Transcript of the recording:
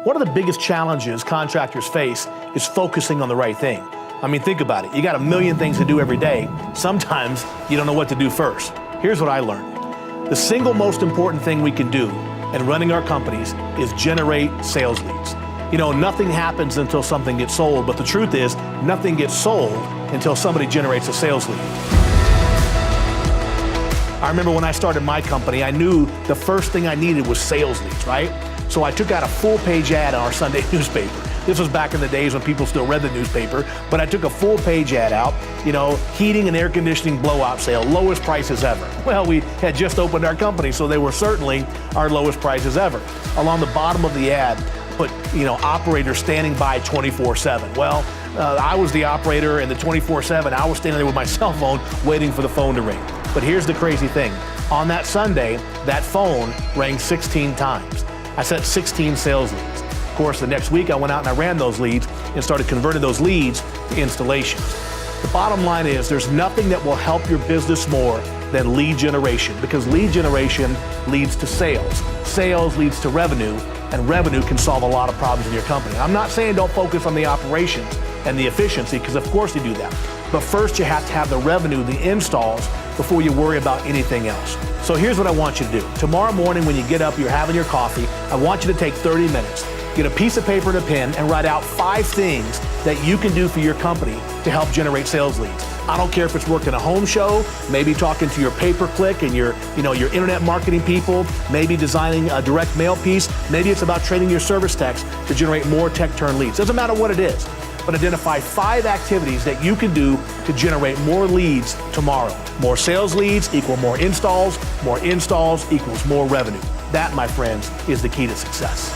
One of the biggest challenges contractors face is focusing on the right thing. I mean, think about it. You got a million things to do every day. Sometimes you don't know what to do first. Here's what I learned. The single most important thing we can do in running our companies is generate sales leads. You know, nothing happens until something gets sold, but the truth is nothing gets sold until somebody generates a sales lead. I remember when I started my company, I knew the first thing I needed was sales leads, right? So I took out a full-page ad in our Sunday newspaper. This was back in the days when people still read the newspaper, but I took a full-page ad out, you know, heating and air conditioning blowout sale, lowest prices ever. Well, we had just opened our company, so they were certainly our lowest prices ever. Along the bottom of the ad, put, you know, operator standing by 24/7. Well, I was the operator, and the 24/7, I was standing there with my cell phone waiting for the phone to ring. But here's the crazy thing. On that Sunday, that phone rang 16 times. I sent 16 sales leads. Of course, the next week I went out and I ran those leads and started converting those leads to installations. The bottom line is there's nothing that will help your business more than lead generation, because lead generation leads to sales. Sales leads to revenue, and revenue can solve a lot of problems in your company. I'm not saying don't focus on the operations and the efficiency, because of course you do that. But first you have to have the revenue, the installs, before you worry about anything else. So here's what I want you to do. Tomorrow morning when you get up, you're having your coffee, I want you to take 30 minutes, get a piece of paper and a pen, and write out 5 things that you can do for your company to help generate sales leads. I don't care if it's working a home show, maybe talking to your pay-per-click and your internet marketing people, maybe designing a direct mail piece, maybe it's about training your service techs to generate more tech turn leads. Doesn't matter what it is, but identify 5 activities that you can do to generate more leads tomorrow. More sales leads equal more installs equals more revenue. That, my friends, is the key to success.